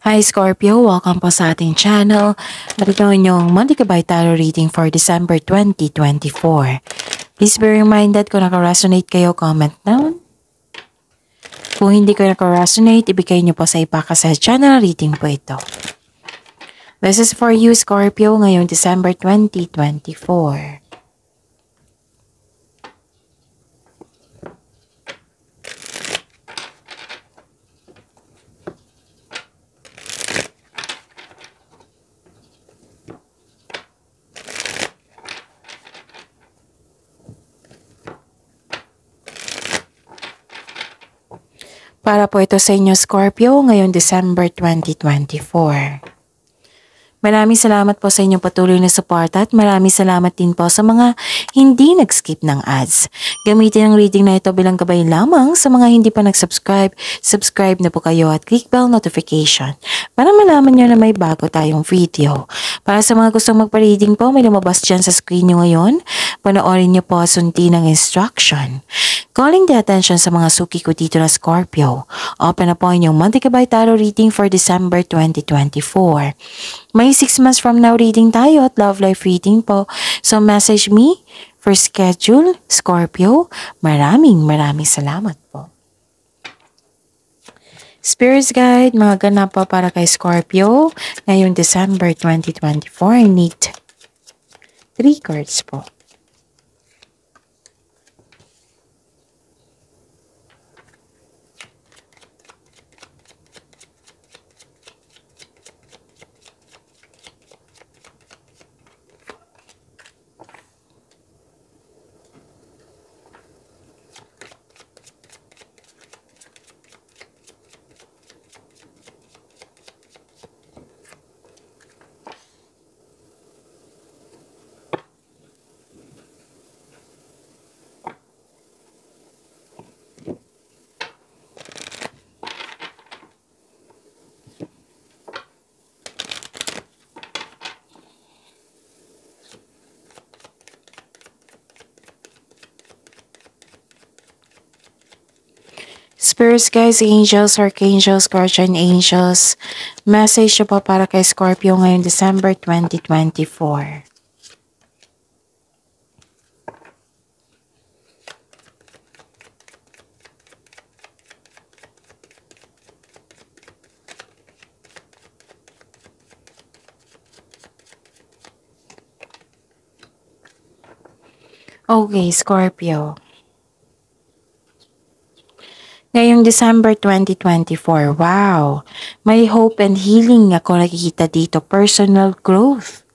Hi Scorpio, welcome po sa ating channel. Narito ang inyong monthly kabay tarot reading for December 2024. Please be reminded kung naka-resonate kayo, comment down. Kung hindi kayo naka-resonate, ibigay niyo po sa iba kasi channel reading po ito. This is for you Scorpio ngayong December 2024. Para po ito sa inyo Scorpio ngayong December 2024. Maraming salamat po sa inyong patuloy na suporta at maraming salamat din po sa mga hindi nag-skip ng ads. Gamitin ang reading na ito bilang gabay lamang sa mga hindi pa nag-subscribe. Subscribe na po kayo at click bell notification para malaman nyo na may bago tayong video. Para sa mga gustong magpa-reading po, may lumabas dyan sa screen nyo ngayon. Panoorin nyo po sunti ng instruction. Calling the attention sa mga suki ko dito na Scorpio. Open na po inyong monthly kabay tarot reading for December 2024. May 6 months from now reading tayo at love life reading po. So message me for schedule, Scorpio. Maraming salamat po. Spirits Guide, mga ganap po para kay Scorpio. Ngayong December 2024, I need 3 cards po. Spirits guys, angels, archangels, guardian angels, message po para kay Scorpio ngayong December 2024. Okay, Scorpio. Ngayong December 2024, wow, may hope and healing ako nakikita dito, personal growth.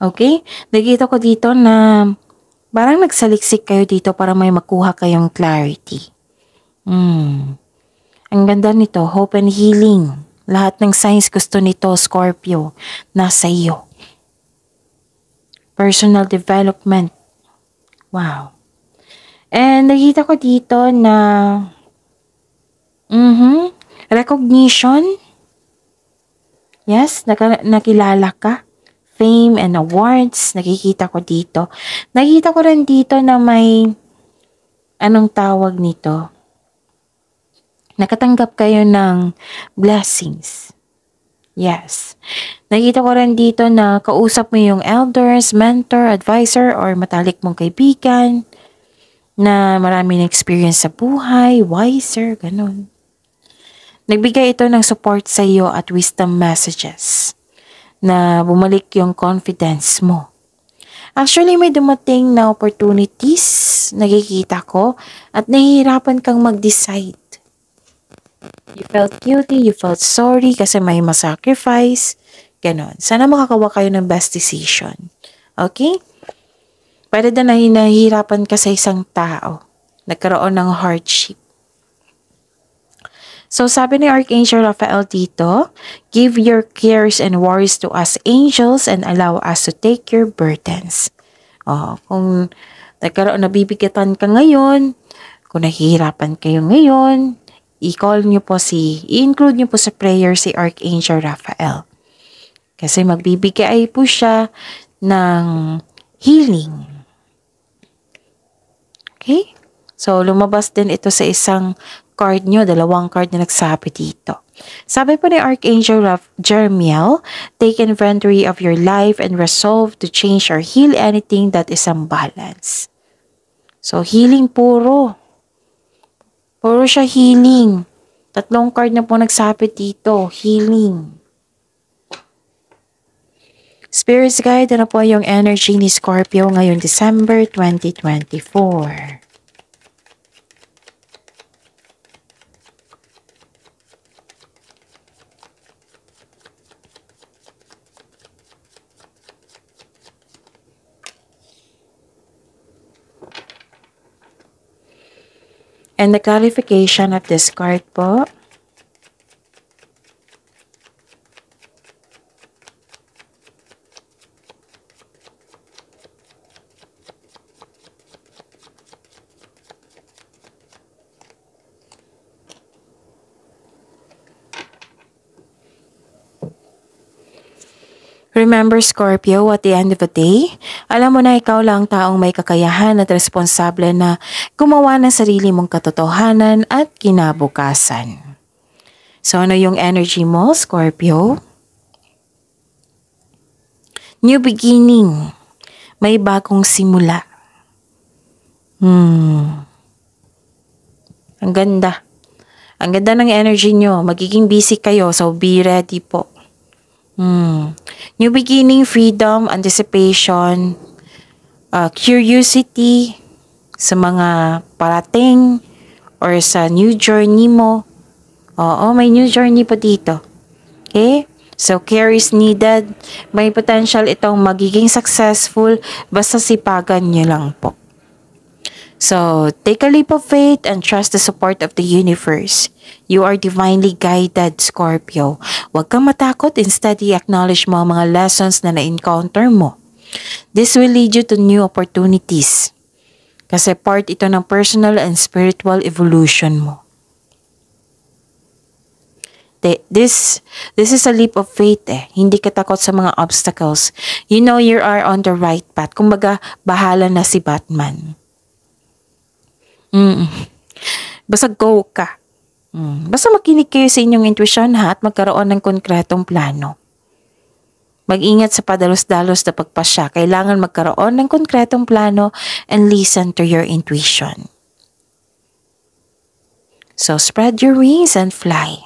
Okay, nakita ko dito na parang nagsaliksik kayo dito para may makuha kayong clarity. Ang ganda nito, hope and healing. Lahat ng signs gusto nito, Scorpio, nasa iyo. Personal development, wow. And nakita ko dito na recognition. Yes, nakilala ka. Fame and awards, nakikita ko dito. Nakikita ko rin dito na may, anong tawag nito? Nakatanggap kayo ng blessings. Yes. Nakita ko rin dito na kausap mo yung elders, mentor, advisor, or matalik mong kaibigan na maraming experience sa buhay, wiser, ganun. Nagbigay ito ng support sa iyo at wisdom messages na bumalik yung confidence mo. Actually, may dumating na opportunities, nakikita ko, at nahihirapan kang mag-decide. You felt guilty, you felt sorry kasi may masacrifice, ganun. Sana makakawa kayo ng best decision. Okay? Pwede na nahihirapan ka sa isang tao. Nagkaroon ng hardship. So sabi ni Archangel Raphael dito, give your cares and worries to us angels and allow us to take your burdens. Kung nabibigatan ka ngayon, kung nahihirapan kayo ngayon, i-include nyo po sa prayer si Archangel Raphael. Kasi magbibigay po siya ng healing. Okay? So, lumabas din ito sa isang card nyo, dalawang card na nagsabi dito. Sabi po ni Archangel Jeremiel, take inventory of your life and resolve to change or heal anything that is unbalanced. So, healing puro. Puro siya healing. Tatlong card na po nagsabi dito, healing. Spirit's guide, ano po yung energy ni Scorpio ngayong December 2024? And the clarification of this card po. Remember Scorpio, at the end of the day, alam mo na ikaw lang taong may kakayahan at responsable na gumawa ng sarili mong katotohanan at kinabukasan. So ano yung energy mo, Scorpio? New beginning. May bagong simula. Ang ganda. Ang ganda ng energy nyo. Magiging busy kayo, so be ready po. New beginning, freedom, anticipation, curiosity sa mga parating or sa new journey mo. Oo, may new journey po dito. Okay? So, care is needed. May potential itong magiging successful basta sipagan nyo lang po. So, take a leap of faith and trust the support of the universe. You are divinely guided, Scorpio. Huwag kang matakot, instead i-acknowledge mo ang mga lessons na na-encounter mo. This will lead you to new opportunities. Kasi part ito ng personal and spiritual evolution mo. This is a leap of faith eh. Hindi ka takot sa mga obstacles. You know you are on the right path. Kumbaga, bahala na si Batman. Basta go ka. Basta makinig kayo sa inyong intuition ha, at magkaroon ng konkretong plano. Mag-ingat sa padalos-dalos na pagpasya. Kailangan magkaroon ng konkretong plano and listen to your intuition. So spread your wings and fly.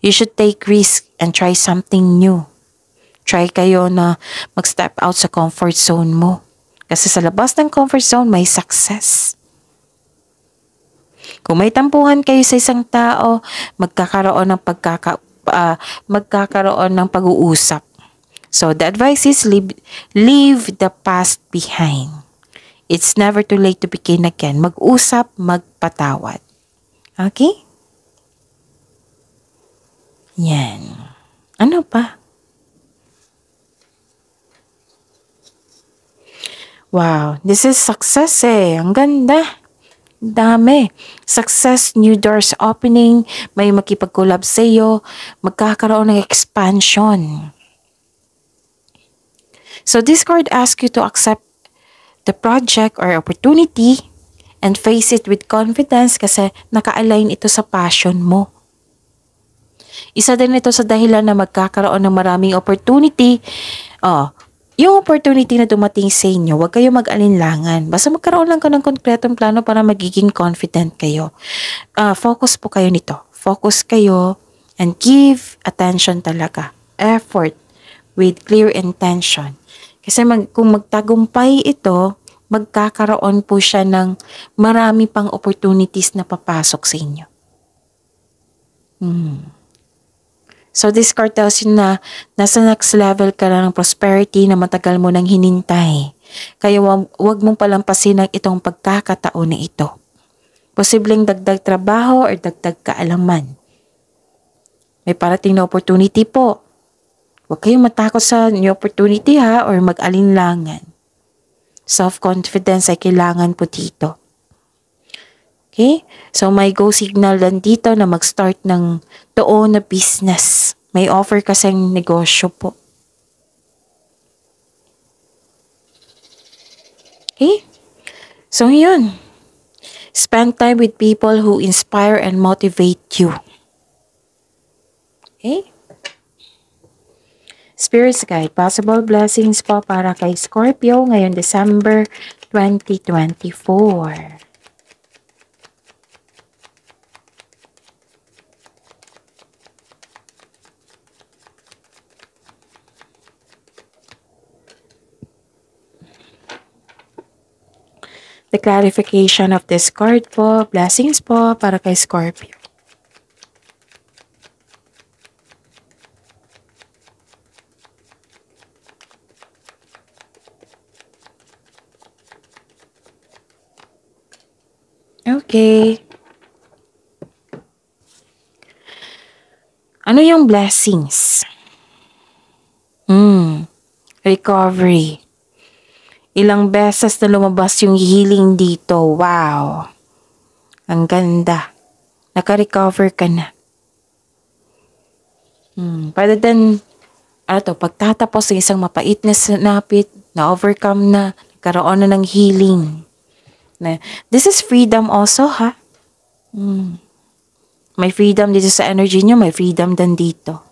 You should take risk and try something new. Try kayo na mag-step out sa comfort zone mo. Kasi sa labas ng comfort zone, may success. Kung may tampuhan kayo sa isang tao, magkakaroon ng pag-uusap. So the advice is leave the past behind. It's never too late to begin again. Mag-usap, magpatawad. Okay? Yan. Ano pa? Wow, this is success eh. Ang ganda. Dami. Success, new doors opening, may makipag-collab sa iyo, magkakaroon ng expansion. So this card asks you to accept the project or opportunity and face it with confidence kasi naka-align ito sa passion mo. Isa din ito sa dahilan na magkakaroon ng maraming opportunity. Yung opportunity na dumating sa inyo, huwag kayo mag-alinlangan. Basta magkaroon lang ka ng konkretong plano para magiging confident kayo. Focus po kayo nito. Focus kayo and give attention talaga. Effort with clear intention. Kasi kung magtagumpay ito, magkakaroon po siya ng marami pang opportunities na papasok sa inyo. So this card tells you na nasa next level ka na ng prosperity na matagal mo nang hinintay. Kaya wag mong palampasin ang itong pagkakataon na ito. Posibleng dagdag trabaho or dagdag kaalaman. May parating na opportunity po. Huwag kayong matakot sa new opportunity ha, or mag-alinlangan. Self-confidence ay kailangan po dito. Okay? So may go signal lang dito na mag-start ng doon na business. May offer kasing negosyo po. Okay? So yun. Spend time with people who inspire and motivate you. Okay? Spirit's Guide, possible blessings po para kay Scorpio ngayong December 2024. The clarification of this card po, blessings po para kay Scorpio. Okay. Ano yung blessings? Recovery. Ilang beses na lumabas yung healing dito. Wow. Ang ganda. Naka-recover ka na. Rather than, pagtatapos ng isang mapait na sinapit, na-overcome na, nagkaroon na ng healing. This is freedom also, ha? May freedom dito sa energy nyo, may freedom din dito.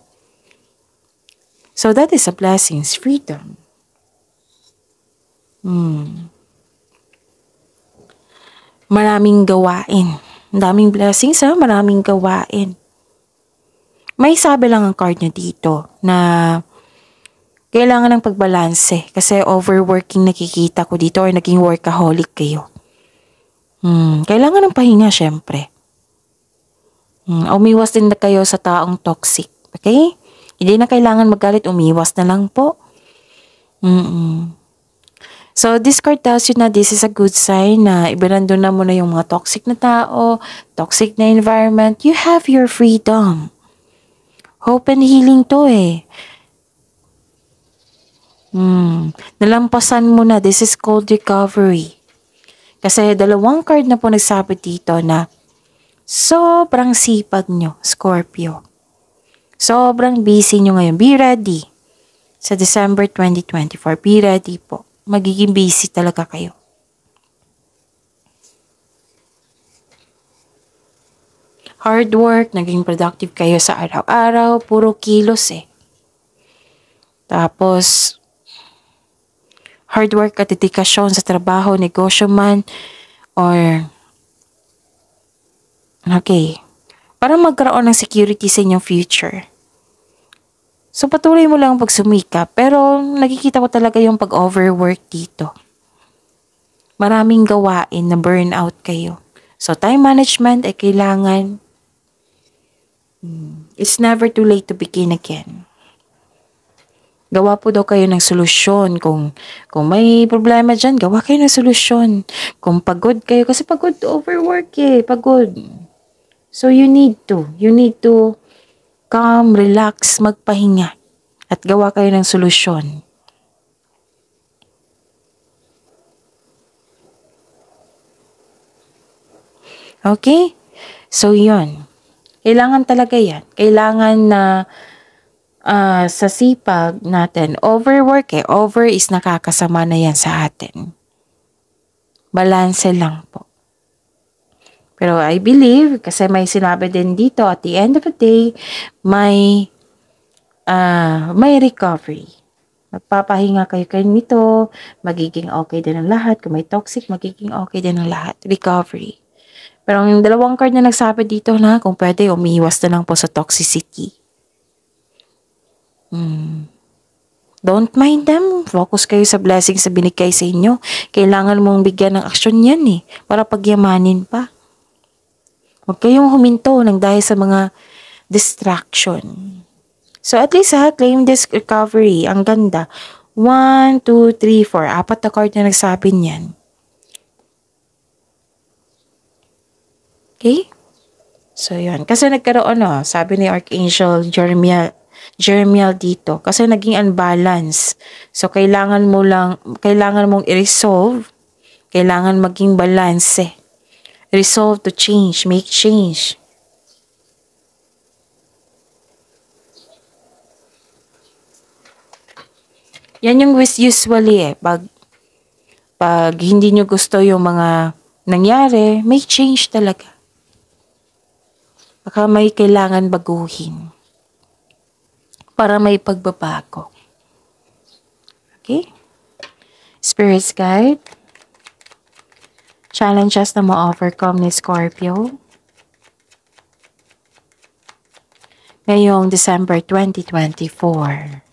So that is a blessing, freedom. Maraming gawain. Daming blessings, ha? Maraming gawain. May sabi lang ang card nyo dito na kailangan ng pagbalanse kasi overworking nakikita ko dito or naging workaholic kayo. Kailangan ng pahinga, syempre. Umiwas din na kayo sa taong toxic. Okay? Hindi na kailangan magalit, umiwas na lang po. So, this card tells you na this is a good sign na ibinandun na mo na yung mga toxic na tao, toxic na environment. You have your freedom. Hope and healing to eh. Nalampasan mo na. This is called recovery. Kasi dalawang card na po nagsabi dito na sobrang sipag nyo, Scorpio. Sobrang busy nyo ngayon. Be ready. Sa December 2024, be ready po. Magiging busy talaga kayo. Hard work, naging productive kayo sa araw-araw, puro kilos eh. Tapos, hard work at dedikasyon sa trabaho, negosyo man, or, para magkaroon ng security sa inyong future. So, patuloy mo lang pagsumikap, pero nakikita ko talaga yung pag-overwork dito. Maraming gawain na burnout kayo. So, time management ay kailangan. It's never too late to begin again. Gawa po daw kayo ng solusyon. Kung may problema dyan, gawa kayo ng solusyon. Kung pagod kayo, kasi pagod overwork eh, pagod. So, you need to calm, relax, magpahinga. At gawa kayo ng solusyon. Okay? So, yun. Kailangan talaga yan. Kailangan na sa sipag natin, overwork eh. Over is nakakasama na yan sa atin. Balanse lang po. Pero I believe, kasi may sinabi din dito, at the end of the day, may recovery. Magpapahinga kayo nito, magiging okay din ang lahat. Kung may toxic, magiging okay din ang lahat. Recovery. Pero yung dalawang card na nagsabi dito na, kung pwede, umiiwas na lang po sa toxicity. Don't mind them. Focus kayo sa blessings na binigay sa inyo. Kailangan mong bigyan ng aksyon yan eh, para pagyamanin pa. Huwag kayong huminto nang dahil sa mga distraction. So at least claim this recovery. Ang ganda. 1, 2, 3, 4. 4 na card na nagsabi niyan. Okay? So yun. Kasi nagkaroon sabi ni Archangel Jeremiel dito. Kasi naging unbalance. So kailangan mong i-resolve. Kailangan maging balance eh. Resolve to change, make change. Yan yung usually pag hindi nyo gusto yung mga nangyari, may change talaga. Baka may kailangan baguhin para may pagbabago. Okay? Spirits guide. Challenges na ma-overcome ni Scorpio ngayong December 2024.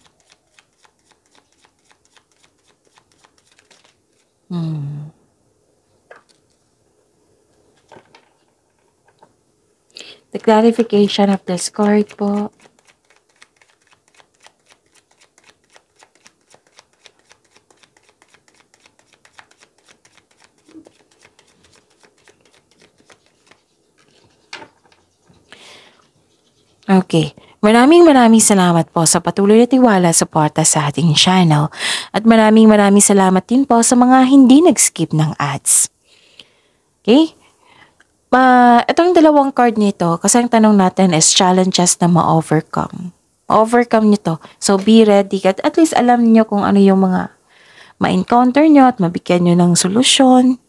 The clarification of this card po. Okay. Maraming salamat po sa patuloy na tiwala suporta sa ating channel. At maraming salamat din po sa mga hindi nag-skip ng ads. Okay? Itong dalawang card nito, kasi ang tanong natin is challenges na ma-overcome. Overcome nyo to. So be ready. At least alam niyo kung ano yung mga ma-encounter nyo at mabigyan nyo ng solusyon.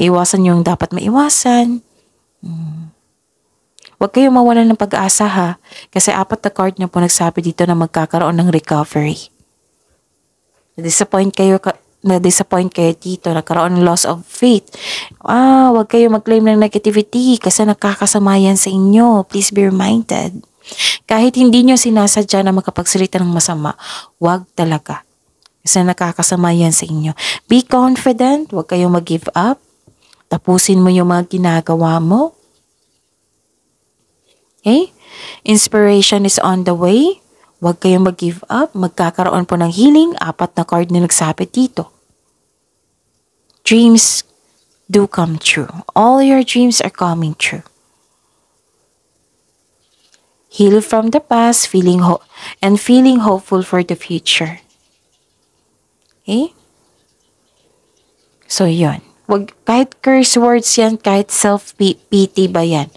Iwasan yung dapat maiwasan. Huwag kayong mawalan ng pag-asa ha. Kasi 4 na card niyo po nagsabi dito na magkakaroon ng recovery. Na-disappoint kayo dito. Nagkaroon ng loss of faith. Huwag kayong mag-claim ng negativity kasi nakakasama yan sa inyo. Please be reminded. Kahit hindi nyo sinasadya na makapagsalita ng masama, huwag talaga. Kasi nakakasama yan sa inyo. Be confident. Huwag kayong mag-give up. Tapusin mo yung mga ginagawa mo. Okay? Inspiration is on the way. Huwag kayong mag-give up. Magkakaroon po ng healing. 4 na card na nagsabi dito. Dreams do come true. All your dreams are coming true. Heal from the past, feeling hopeful for the future. Okay? So, yun. Kahit curse words yan, kahit self-pity ba yan,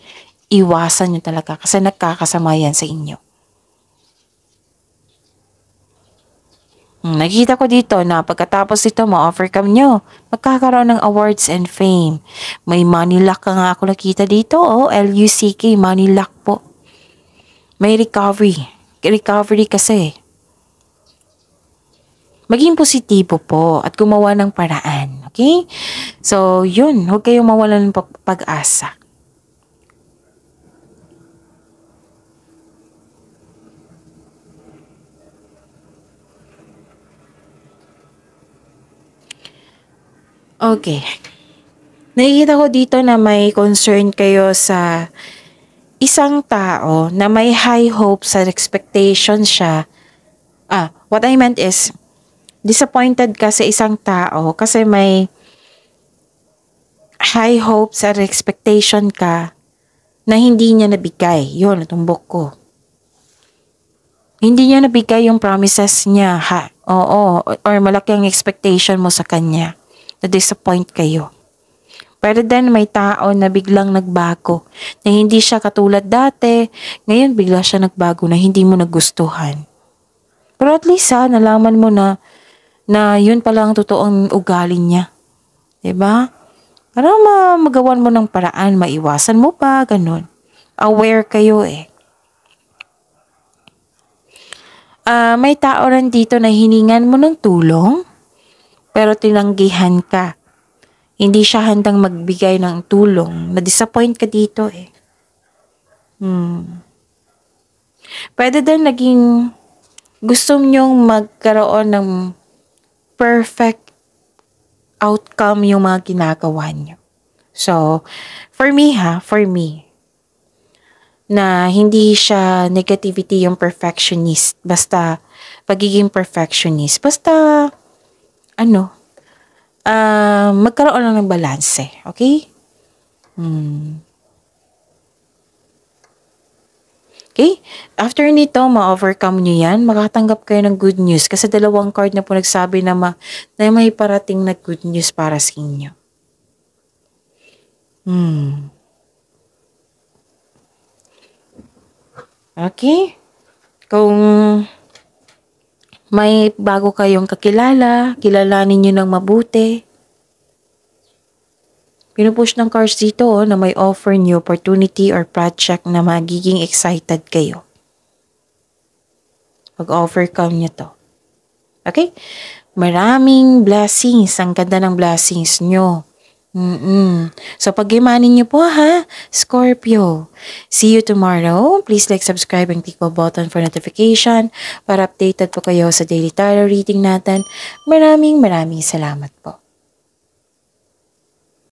iwasan nyo talaga kasi nakakasama yan sa inyo. Nakikita ko dito na pagkatapos ito ma-overcome nyo, magkakaroon ng awards and fame. May money luck ka nga ako nakita dito. L-U-C-K, money luck po. May recovery. Recovery kasi. Maging positibo po at gumawa ng paraan. Okay? So, yun. Huwag kayong mawalan ng pag-asa. Okay. Nakikita ko dito na may concern kayo sa isang tao na may high hopes and expectation siya. What I meant is, disappointed ka sa isang tao kasi may high hopes and expectation ka na hindi niya nabigay. Yun, natumbok ko. Hindi niya nabigay yung promises niya. Or malaki ang expectation mo sa kanya. Na-disappoint kayo. Pero then may tao na biglang nagbago. Na hindi siya katulad dati. Ngayon bigla siya nagbago na hindi mo nagustuhan. Pero at least nalaman mo na yun pala ang totoong ugali niya. Diba? Para magawan mo ng paraan, maiwasan mo pa, ganun. Aware kayo eh. May tao rin dito na hiningan mo ng tulong, pero tinanggihan ka. Hindi siya handang magbigay ng tulong. Na-disappoint ka dito eh. Pwede din naging gusto nyong magkaroon ng perfect outcome yung mga ginagawa nyo. So, for me, na hindi siya negativity yung perfectionist. Basta, pagiging perfectionist. Basta, magkaroon lang ng balanse. Okay? Okay? After nito, ma-overcome nyo yan. Makatanggap kayo ng good news. Kasi 2 card na po nagsabi na may parating na good news para sa inyo. Okay? Kung may bago kayong kakilala, kilalanin nyo ng mabuti. Pinupush ng cards dito na may offer new opportunity or project na magiging excited kayo. Mag-overcome nyo to. Okay? Maraming blessings. Ang ganda ng blessings nyo. So, pag-imanin nyo po ha, Scorpio. See you tomorrow. Please like, subscribe, and click the button for notification para updated po kayo sa daily tarot reading natin. Maraming salamat po.